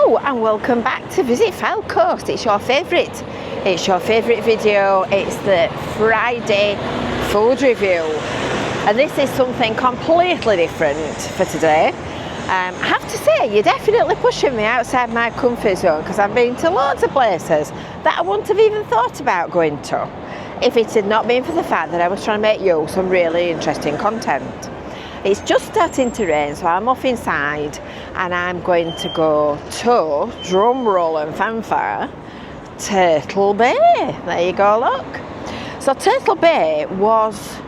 Hello and welcome back to Visit Fylde Coast. It's your favourite video. It's the Friday food review, and this is something completely different for today. I have to say, you're definitely pushing me outside my comfort zone, because I've been to loads of places that I wouldn't have even thought about going to if it had not been for the fact that I was trying to make you some really interesting content. It's just starting to rain, so I'm off inside and I'm going to go to, drum roll and fanfare, Turtle Bay. There you go, look. So Turtle Bay was,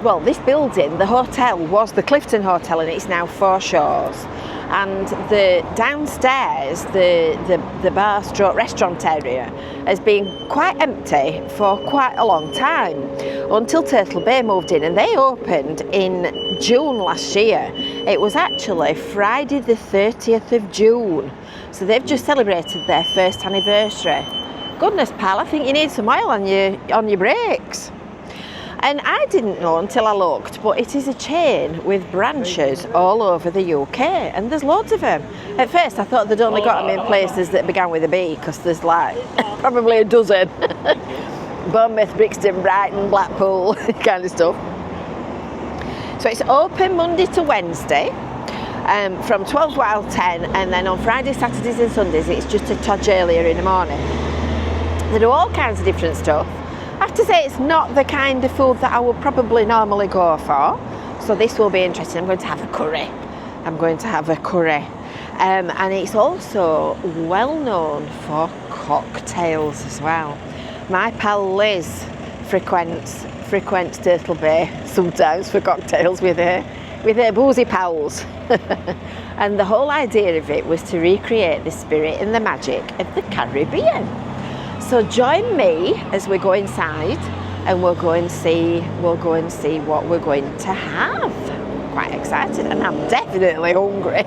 well, this building, the hotel, was the Clifton Hotel, and it's now Four Shores. And the downstairs, the bar stroke restaurant area has been quite empty for quite a long time, until Turtle Bay moved in, and they opened in June last year. It was actually Friday the 30th of June. So they've just celebrated their first anniversary. Goodness, pal, I think you need some oil on your brakes. And I didn't know until I looked, but it is a chain with branches all over the UK, and there's loads of them. At first I thought they'd only got them in places that began with a B, because there's like probably a dozen. Bournemouth, Brixton, Brighton, Blackpool, kind of stuff. So it's open Monday to Wednesday, from 12 to 10, and then on Fridays, Saturdays and Sundays it's just a touch earlier in the morning. They do all kinds of different stuff. I have to say, it's not the kind of food that I would probably normally go for, so this will be interesting. I'm going to have a curry. And it's also well known for cocktails as well. My pal Liz frequents Turtle Bay sometimes for cocktails with her boozy pals. And the whole idea of it was to recreate the spirit and the magic of the Caribbean. So join me as we go inside, and we'll go and see what we're going to have. Quite excited, and I'm definitely hungry.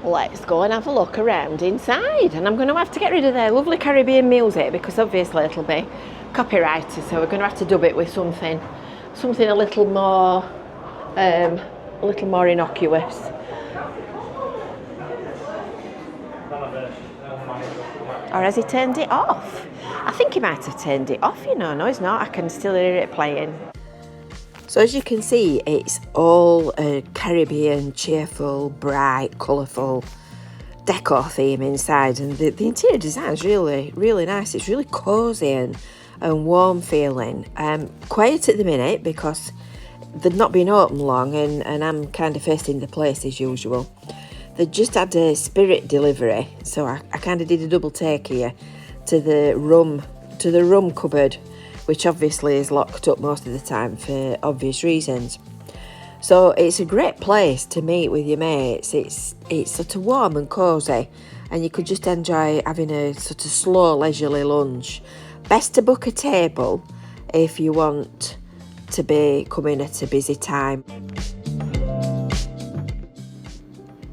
Let's go and have a look around inside, and I'm going to have to get rid of their lovely Caribbean music, because obviously it'll be copyrighted, so we're going to have to dub it with something a little more innocuous. Or has he turned it off? I think he might have turned it off, you know. No, he's not. I can still hear it playing. So as you can see, it's all a Caribbean, cheerful, bright, colourful decor theme inside. And the interior design is really, really nice. It's really cosy and warm feeling. Quiet at the minute, because they've not been open long, and I'm kind of first in the place as usual. They just had a spirit delivery, so I kind of did a double take here to the rum cupboard, which obviously is locked up most of the time for obvious reasons. So it's a great place to meet with your mates. It's sort of warm and cosy, and you could just enjoy having a sort of slow, leisurely lunch. Best to book a table if you want to be coming at a busy time.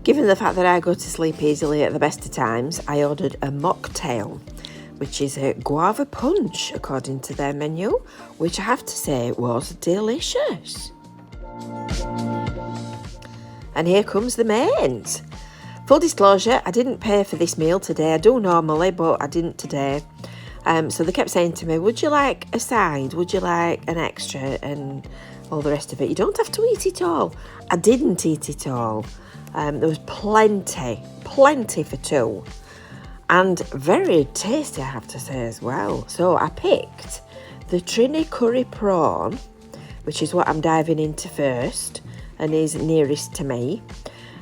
Given the fact that I go to sleep easily at the best of times, I ordered a mocktail, which is a guava punch according to their menu, which I have to say was delicious. And here comes the mains. Full disclosure, I didn't pay for this meal today. I do normally, but I didn't today. So they kept saying to me, would you like a side? Would you like an extra? And all the rest of it. You don't have to eat it all. I didn't eat it all. There was plenty for two, and very tasty, I have to say, as well. So I picked the Trini curry prawn, which is what I'm diving into first and is nearest to me.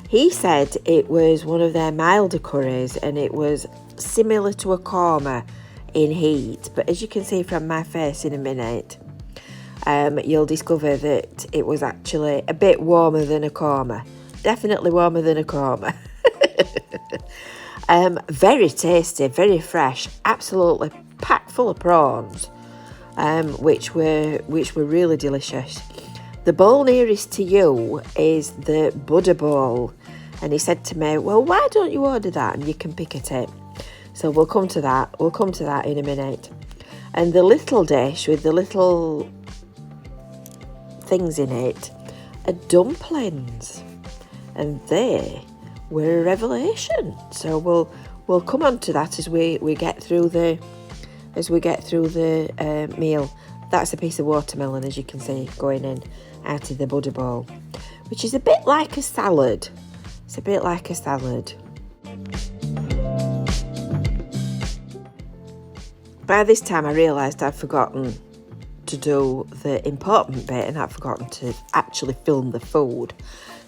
He said it was one of their milder curries, and it was similar to a korma in heat, but as you can see from my face in a minute, you'll discover that it was actually a bit warmer than a korma. Definitely warmer than a korma. Very tasty, very fresh, absolutely packed full of prawns, which were really delicious. The bowl nearest to you is the Buddha bowl, and he said to me, well, why don't you order that and you can pick at it? So we'll come to that in a minute. And the little dish with the little things in it are dumplings, and they were a revelation. So we'll come on to that as we get through the meal. That's a piece of watermelon, as you can see, going in out of the butter bowl, which is a bit like a salad. It's a bit like a salad. By this time I realised I'd forgotten to do the important bit, and I'd forgotten to actually film the food.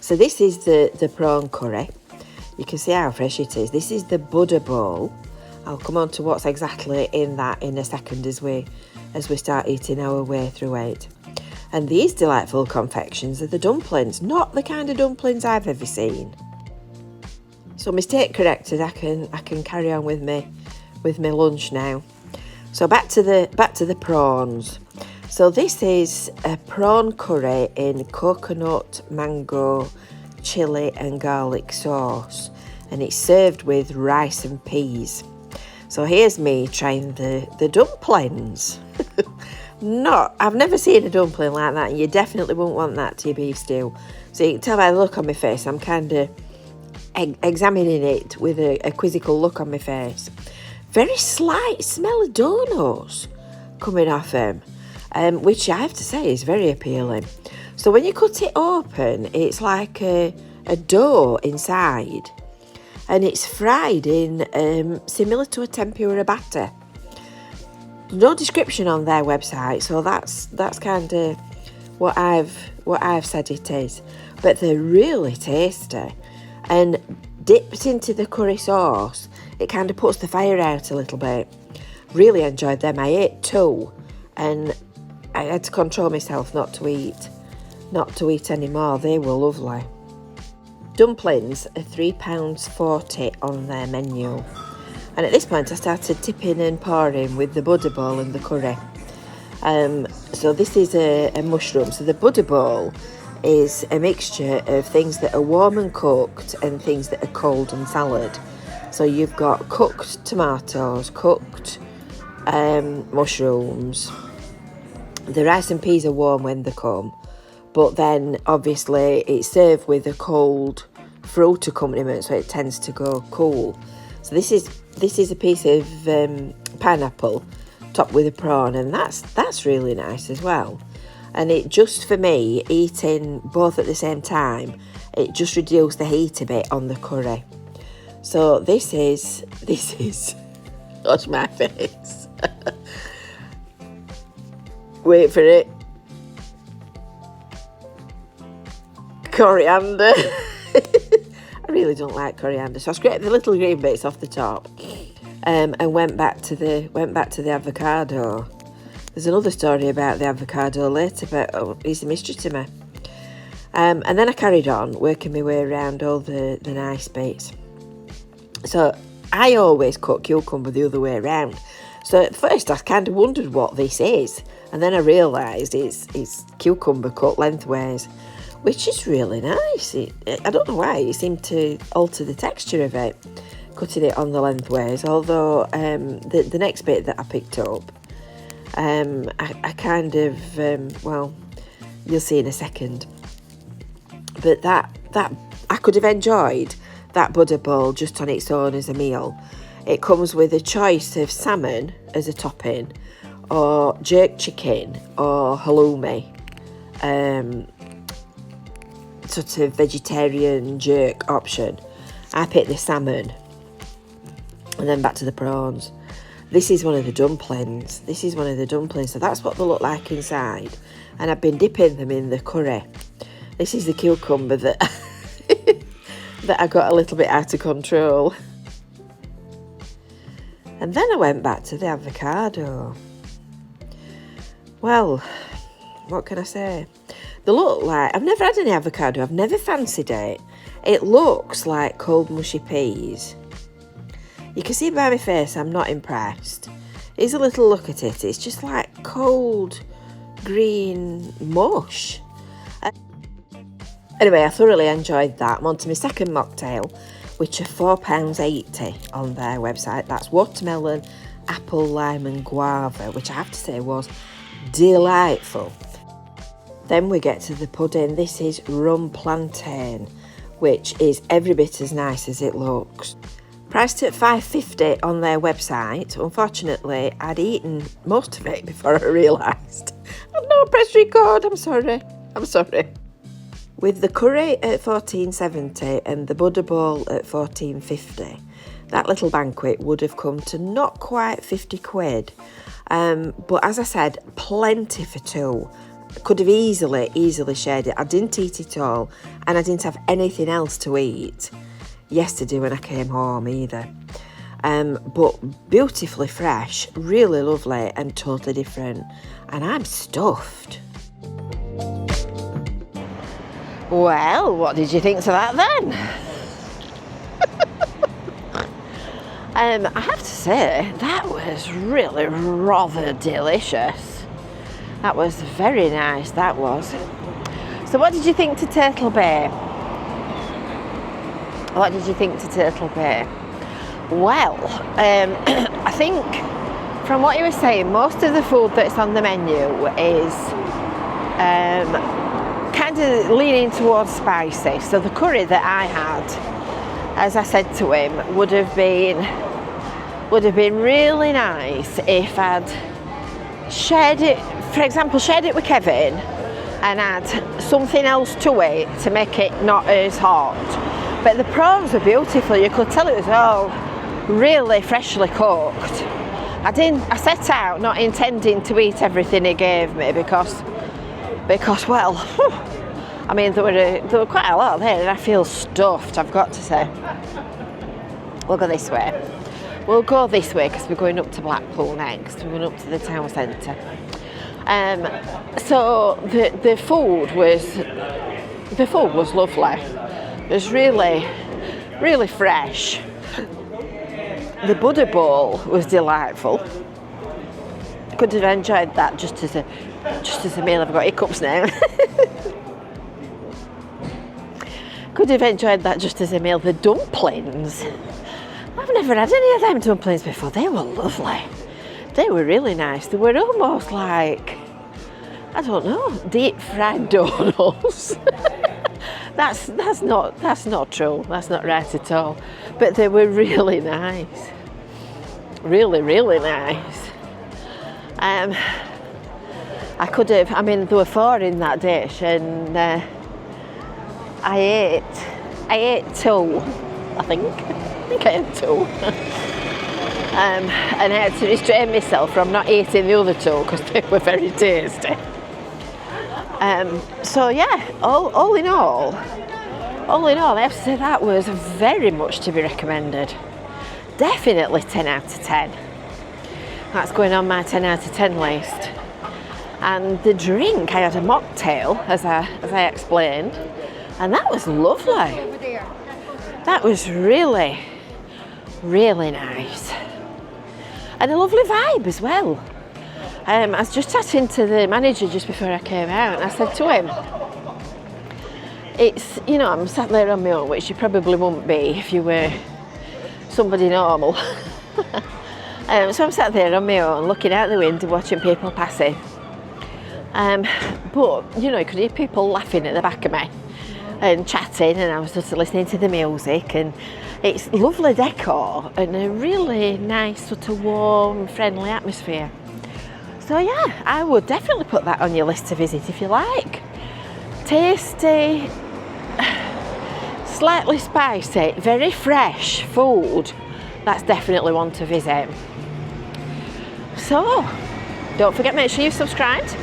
So this is the prawn curry. You can see how fresh it is. This is the butter bowl. I'll come on to what's exactly in that in a second as we start eating our way through it. And these delightful confections are the dumplings, not the kind of dumplings I've ever seen. So mistake corrected. I can carry on with my lunch now. So back to the prawns. So this is a prawn curry in coconut, mango, chilli and garlic sauce, and it's served with rice and peas. So here's me trying the dumplings. I've never seen a dumpling like that, and you definitely wouldn't want that to your beef stew. So you can tell by the look on my face, I'm kind of examining it with a quizzical look on my face. Very slight smell of donuts coming off them, which I have to say is very appealing. So when you cut it open, it's like a dough inside, and it's fried in similar to a tempura batter. No description on their website, so that's kind of what I've said it is. But they're really tasty, and dipped into the curry sauce, it kind of puts the fire out a little bit. Really enjoyed them. I ate 2, and I had to control myself not to eat any more. They were lovely. Dumplings are £3.40 on their menu. And at this point I started tipping and pouring with the butter bowl and the curry. So this is a mushroom. So the butter bowl is a mixture of things that are warm and cooked and things that are cold and salad. So you've got cooked tomatoes, cooked mushrooms. The rice and peas are warm when they come, but then obviously it's served with a cold fruit accompaniment, so it tends to go cool. So this is a piece of pineapple topped with a prawn, and that's really nice as well. And it just, for me, eating both at the same time, it just reduced the heat a bit on the curry. So this is watch my face. Wait for it. Coriander. I really don't like coriander, so I scraped the little green bits off the top, and went back to the avocado. There's another story about the avocado later, but it's a mystery to me. And then I carried on working my way around all the nice bits. So I always cut cucumber the other way around. So at first I kind of wondered what this is, and then I realised it's cucumber cut lengthways, which is really nice. I don't know why, it seemed to alter the texture of it, cutting it on the lengthways. Although the next bit that I picked up, I kind of, well, you'll see in a second. But that I could have enjoyed that butter bowl just on its own as a meal. It comes with a choice of salmon as a topping, or jerk chicken, or halloumi, sort of vegetarian jerk option. I picked the salmon, and then back to the prawns. This is one of the dumplings. So that's what they look like inside, and I've been dipping them in the curry. This is the cucumber that that I got a little bit out of control. And then I went back to the avocado. Well, what can I say? They look like, I've never had any avocado, I've never fancied it. It looks like cold mushy peas. You can see by my face I'm not impressed. Here's a little look at it. It's just like cold green mush. Anyway, I thoroughly enjoyed that. I'm on to my second mocktail, which are £4.80 on their website. That's watermelon, apple, lime and guava, which I have to say was delightful. Then we get to the pudding. This is rum plantain, which is every bit as nice as it looks. Priced at $5.50 on their website. Unfortunately, I'd eaten most of it before I realised. I've not pressed record, I'm sorry. With the curry at $14.70 and the Buddha bowl at $14.50, that little banquet would have come to not quite 50 quid. But as I said, plenty for two. Could have easily shared it. I didn't eat it all, and I didn't have anything else to eat yesterday when I came home either. But beautifully fresh, really lovely and totally different. And I'm stuffed. Well, what did you think to that then? I have to say, that was really rather delicious. That was very nice, that was. So what did you think to Turtle Bay? What did you think to Turtle Bay? Well, I think from what you were saying, most of the food that's on the menu is kind of leaning towards spicy. So the curry that I had, as I said to him, would have been really nice if I'd shared it, for example, shared it with Kevin and add something else to it to make it not as hot. But the prawns were beautiful. You could tell it was all really freshly cooked. I set out not intending to eat everything he gave me because well, I mean there were quite a lot there, and I feel stuffed, I've got to say. We'll go this way. We'll go this way because we're going up to Blackpool next. We're going up to the town centre. So the food was lovely. It was really, really fresh. The Buddha bowl was delightful. Could have enjoyed that just as a meal. I've got hiccups now. Could have enjoyed that just as a meal. The dumplings, I've never had any of them dumplings before. They were lovely. They were really nice. They were almost like, I don't know, deep fried donuts. That's not true. That's not right at all. But they were really nice. Really, really nice. I could have, I mean, there were 4 in that dish, and I ate 2, I think I ate 2. And I had to restrain myself from not eating the other 2 because they were very tasty. So yeah, all in all, I have to say that was very much to be recommended. Definitely 10 out of 10. That's going on my 10 out of 10 list. And the drink, I had a mocktail, as I explained, and that was lovely. That was really, really nice. And a lovely vibe as well. I was just chatting to the manager just before I came out, and I said to him, it's, you know, I'm sat there on my own, which you probably wouldn't be if you were somebody normal. So I'm sat there on my own, looking out the window, watching people passing. But, you know, you could hear people laughing at the back of me and chatting, and I was just listening to the music, and it's lovely decor and a really nice sort of warm, friendly atmosphere. So yeah, I would definitely put that on your list to visit if you like. Tasty, slightly spicy, very fresh food. That's definitely one to visit. So, don't forget, make sure you've subscribed.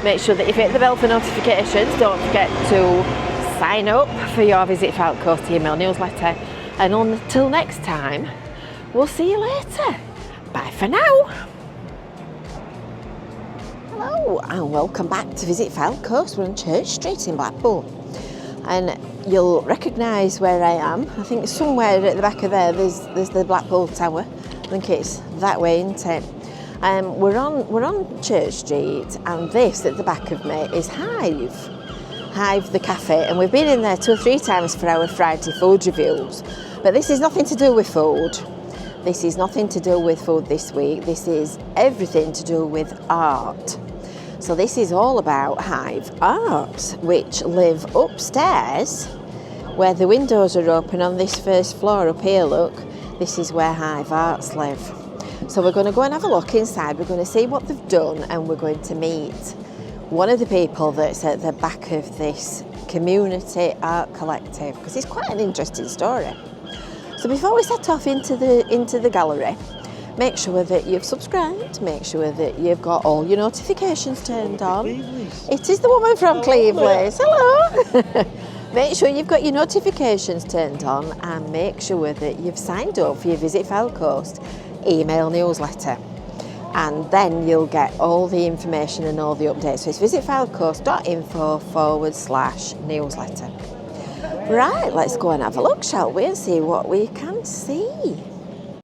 Make sure that you've hit the bell for notifications. Don't forget to sign up for your Visit Fylde Coast email newsletter. And until next time, we'll see you later. Bye for now. Hello and welcome back to Visit Fylde Coast. We're on Church Street in Blackpool. And you'll recognise where I am. I think somewhere at the back of there's the Blackpool Tower. I think it's that way, isn't it? We're on Church Street, and this at the back of me is Hive the cafe, and we've been in there 2 or 3 times for our Friday food reviews. But this is nothing to do with food. This is nothing to do with food this week. This is everything to do with art. So this is all about Hive Art, which live upstairs where the windows are open on this first floor up here, look, this is where Hive Arts live. So we're going to go and have a look inside, we're going to see what they've done, and we're going to meet one of the people that's at the back of this community art collective, because it's quite an interesting story. So before we set off into the gallery, make sure that you've subscribed, make sure that you've got all your notifications turned on. It is the woman from Cleveland. Hello! Make sure you've got your notifications turned on, and make sure that you've signed up for your Visit Fylde Coast email newsletter. And then you'll get all the information and all the updates. So it's visitfyldecoast.info/newsletter. Right, let's go and have a look, shall we, and see what we can see.